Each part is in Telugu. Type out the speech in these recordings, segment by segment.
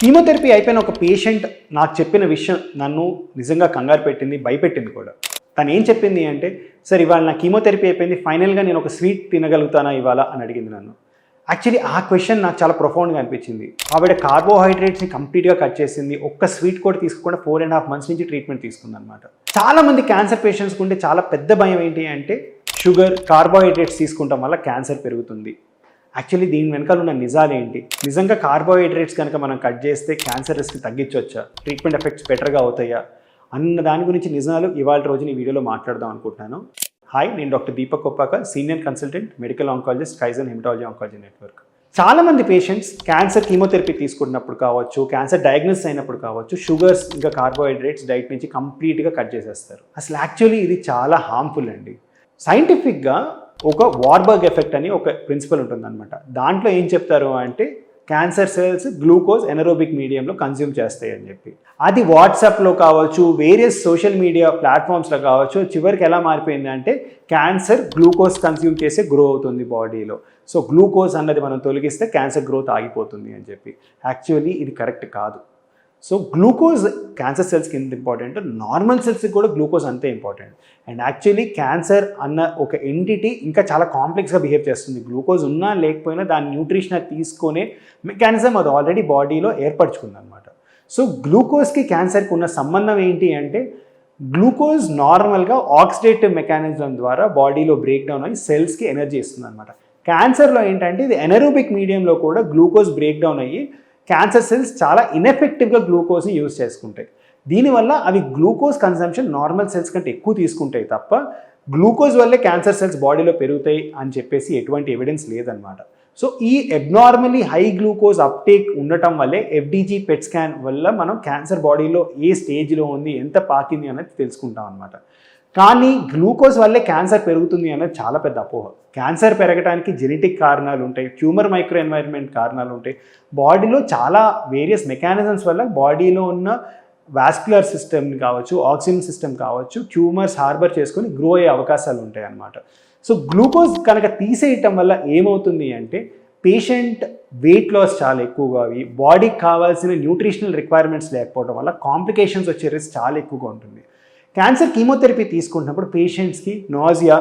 కీమోథెరపీ అయిపోయిన ఒక పేషెంట్ నాకు చెప్పిన విషయం నన్ను నిజంగా కంగారు పెట్టింది, భయపెట్టింది కూడా. తను ఏం చెప్పింది అంటే, సార్ ఇవాళ నా కీమోథెరపీ అయిపోయింది, ఫైనల్గా నేను ఒక స్వీట్ తినగలుగుతానా ఇవాళ అని అడిగింది నన్ను. యాక్చువల్లీ ఆ క్వశ్చన్ నాకు చాలా ప్రొఫౌండ్గా అనిపించింది. ఆవిడ కార్బోహైడ్రేట్స్ని కంప్లీట్గా కట్ చేసింది, ఒక్క స్వీట్ కూడా తీసుకోకుండా 4.5 months నుంచి ట్రీట్మెంట్ తీసుకుందనమాట. చాలామంది క్యాన్సర్ పేషెంట్స్కి ఉంటే చాలా పెద్ద భయం ఏంటి అంటే, షుగర్, కార్బోహైడ్రేట్స్ తీసుకుంటాం వల్ల క్యాన్సర్ పెరుగుతుంది. యాక్చువల్లీ దీని వెనకాల ఉన్న నిజాలు ఏంటి? నిజంగా కార్బోహైడ్రేట్స్ కనుక మనం కట్ చేస్తే క్యాన్సర్ రిస్క్ తగ్గించవచ్చా? ట్రీట్మెంట్ ఎఫెక్ట్స్ బెటర్గా అవుతాయా? అన్న దాని గురించి నిజాలు ఇవాళ రోజున ఈ వీడియోలో మాట్లాడదాం అనుకుంటున్నాను. హాయ్, నేను doctor Deepak Koppaka, senior consultant, medical oncologist, kaizen haematology oncology network. చాలామంది పేషెంట్స్ క్యాన్సర్ కీమోథెరపీ తీసుకున్నప్పుడు కావచ్చు, క్యాన్సర్ డయాగ్నోసిస్ అయినప్పుడు కావచ్చు, షుగర్స్ ఇంకా కార్బోహైడ్రేట్స్ డైట్ నుంచి కంప్లీట్గా కట్ చేసేస్తారు. అసలు యాక్చువల్లీ ఇది చాలా హార్మ్ఫుల్ అండి. సైంటిఫిక్గా ఒక వార్బర్గ్ ఎఫెక్ట్ అని ఒక ప్రిన్సిపల్ ఉంటుందన్నమాట. దాంట్లో ఏం చెప్తారు అంటే, క్యాన్సర్ సెల్స్ గ్లూకోజ్ ఎనరోబిక్ మీడియంలో కన్జ్యూమ్ చేస్తాయి అని చెప్పి. అది వాట్సాప్లో కావచ్చు, వేరియస్ సోషల్ మీడియా ప్లాట్ఫామ్స్లో కావచ్చు, చివరికి ఎలా మారిపోయింది అంటే క్యాన్సర్ గ్లూకోజ్ కన్జ్యూమ్ చేసే గ్రో అవుతుంది బాడీలో. సో గ్లూకోజ్ అన్నది మనం తొలగిస్తే క్యాన్సర్ గ్రోత్ ఆగిపోతుంది అని చెప్పి. యాక్చువల్లీ ఇది కరెక్ట్ కాదు. సో గ్లూకోజ్ క్యాన్సర్ సెల్స్కి ఎంత ఇంపార్టెంట్, నార్మల్ సెల్స్కి కూడా గ్లూకోజ్ అంతే ఇంపార్టెంట్. అండ్ యాక్చువల్లీ క్యాన్సర్ అన్న ఒక ఎంటిటీ ఇంకా చాలా కాంప్లెక్స్గా బిహేవ్ చేస్తుంది. గ్లూకోజ్ ఉన్నా లేకపోయినా దాని న్యూట్రిషన్ తీసుకునే మెకానిజం అది ఆల్రెడీ బాడీలో ఏర్పరచుకుందనమాట. సో గ్లూకోజ్కి క్యాన్సర్కి ఉన్న సంబంధం ఏంటి అంటే, గ్లూకోజ్ నార్మల్గా ఆక్సిడేటివ్ మెకానిజం ద్వారా బాడీలో బ్రేక్ డౌన్ అయ్యి సెల్స్కి ఎనర్జీ ఇస్తుంది అనమాట. క్యాన్సర్లో ఏంటంటే ఇది ఎనరోబిక్ మీడియంలో కూడా గ్లూకోజ్ బ్రేక్ డౌన్ అయ్యి క్యాన్సర్ సెల్స్ చాలా ఇన్ఎఫెక్టివ్గా గ్లూకోజ్ని యూజ్ చేసుకుంటాయి. దీనివల్ల అవి గ్లూకోజ్ కన్సంప్షన్ నార్మల్ సెల్స్ కంటే ఎక్కువ తీసుకుంటాయి తప్ప గ్లూకోజ్ వల్లే క్యాన్సర్ సెల్స్ బాడీలో పెరుగుతాయి అని చెప్పేసి ఎటువంటి ఎవిడెన్స్ లేదనమాట. సో ఈ అబ్నార్మలీ హై గ్లూకోజ్ అప్టేక్ ఉండటం వల్లే ఎఫ్డీజీ పెట్ స్కాన్ వల్ల మనం క్యాన్సర్ బాడీలో ఏ స్టేజ్లో ఉంది, ఎంత పాకింది అనేది తెలుసుకుంటాం అనమాట. కానీ గ్లూకోజ్ వల్లే క్యాన్సర్ పెరుగుతుంది అనేది చాలా పెద్ద అపోహ. క్యాన్సర్ పెరగడానికి జెనెటిక్ కారణాలు ఉంటాయి, ట్యూమర్ మైక్రో ఎన్వైర్న్మెంట్ కారణాలు ఉంటాయి, బాడీలో చాలా వేరియస్ మెకానిజమ్స్ వల్ల బాడీలో ఉన్న వాస్కులర్ సిస్టమ్ కావచ్చు, ఆక్సిజన్ సిస్టమ్ కావచ్చు, ట్యూమర్స్ హార్బర్ చేసుకొని గ్రో అయ్యే అవకాశాలు ఉంటాయి అన్నమాట. సో గ్లూకోజ్ కనుక తీసేయటం వల్ల ఏమవుతుంది అంటే, పేషెంట్ వెయిట్ లాస్ చాలా ఎక్కువగా అవి, బాడీకి కావాల్సిన న్యూట్రిషనల్ రిక్వైర్మెంట్స్ లేకపోవడం వల్ల కాంప్లికేషన్స్ వచ్చే రిస్క్ చాలా ఎక్కువగా ఉంటుంది. క్యాన్సర్ కీమోథెరపీ తీసుకుంటున్నప్పుడు పేషెంట్స్కి నాజియా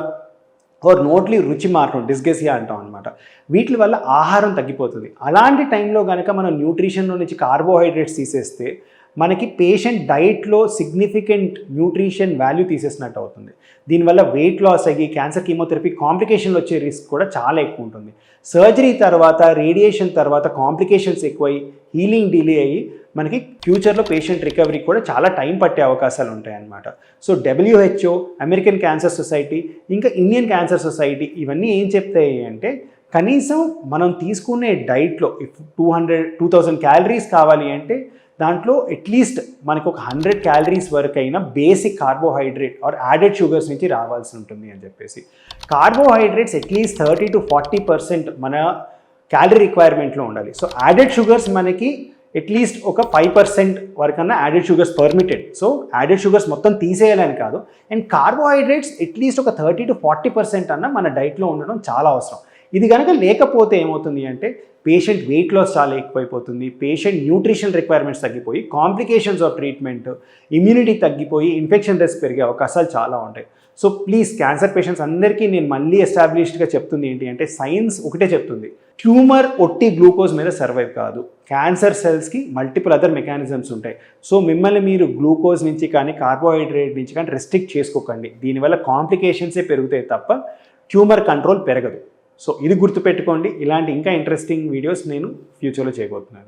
ఆర్ నోట్లీ రుచి మార్చడం, డిస్గెసియా అంటాం అనమాట. వీటి వల్ల ఆహారం తగ్గిపోతుంది. అలాంటి టైంలో కనుక మనం న్యూట్రిషన్లో నుంచి కార్బోహైడ్రేట్స్ తీసేస్తే మనకి పేషెంట్ డైట్లో సిగ్నిఫికెంట్ న్యూట్రిషన్ వాల్యూ తీసేసినట్టు అవుతుంది. దీనివల్ల వెయిట్ లాస్ అయ్యి క్యాన్సర్ కీమోథెరపీ కాంప్లికేషన్లు వచ్చే రిస్క్ కూడా చాలా ఎక్కువ ఉంటుంది. సర్జరీ తర్వాత, రేడియేషన్ తర్వాత కాంప్లికేషన్స్ ఎక్కువై హీలింగ్ డిలే అయ్యి మనకి ఫ్యూచర్లో పేషెంట్ రికవరీ కూడా చాలా టైం పట్టే అవకాశాలు ఉంటాయన్నమాట. So WHO, American cancer society, ఇంకా ఇండియన్ క్యాన్సర్ సొసైటీ ఇవన్నీ ఏం చెప్తాయి అంటే, కనీసం మనం తీసుకునే డైట్లో 2000 క్యాలరీస్ కావాలి అంటే దాంట్లో అట్లీస్ట్ మనకు ఒక 100 క్యాలరీస్ వరకు అయినా basic carbohydrate or added sugars నుంచి రావాల్సి ఉంటుంది అని చెప్పేసి. కార్బోహైడ్రేట్స్ అట్లీస్ట్ 30 to 40% మన క్యాలరీ రిక్వైర్మెంట్లో ఉండాలి. సో యాడెడ్ షుగర్స్ మనకి అట్లీస్ట్ ఒక 5% వరకన్నా added sugars permitted. So added sugars మొత్తం తీసేయాలని కాదు. అండ్ కార్బోహైడ్రేట్స్ అట్లీస్ట్ ఒక 30 to 40% అన్న మన డైట్లో ఉండడం చాలా అవసరం. ఇది కనుక లేకపోతే ఏమవుతుంది అంటే పేషెంట్ వెయిట్ లాస్ చాలా ఎక్కువైపోతుంది, పేషెంట్ న్యూట్రిషన్ రిక్వైర్మెంట్స్ తగ్గిపోయి కాంప్లికేషన్స్ ఆఫ్ ట్రీట్మెంట్, ఇమ్యూనిటీ తగ్గిపోయి ఇన్ఫెక్షన్ రిస్క్ పెరిగే అవకాశాలు చాలా ఉంటాయి. సో ప్లీజ్ క్యాన్సర్ పేషెంట్స్ అందరికీ నేను మళ్ళీ ఎస్టాబ్లిష్డ్గా చెప్తుంది ఏంటి అంటే, సైన్స్ ఒకటే చెప్తుంది, ట్యూమర్ ఒట్టి గ్లూకోజ్ మీద సర్వైవ్ కాదు. క్యాన్సర్ సెల్స్కి మల్టిపుల్ అదర్ మెకానిజమ్స్ ఉంటాయి. సో మిమ్మల్ని మీరు గ్లూకోజ్ నుంచి కానీ కార్బోహైడ్రేట్ నుంచి కానీ రెస్ట్రిక్ట్ చేసుకోకండి. దీనివల్ల కాంప్లికేషన్సే పెరుగుతాయి తప్ప ట్యూమర్ కంట్రోల్ పెరగదు. సో ఇది గుర్తుపెట్టుకోండి. ఇలాంటి ఇంకా ఇంట్రెస్టింగ్ వీడియోస్ నేను ఫ్యూచర్లో చేయబోతున్నాను.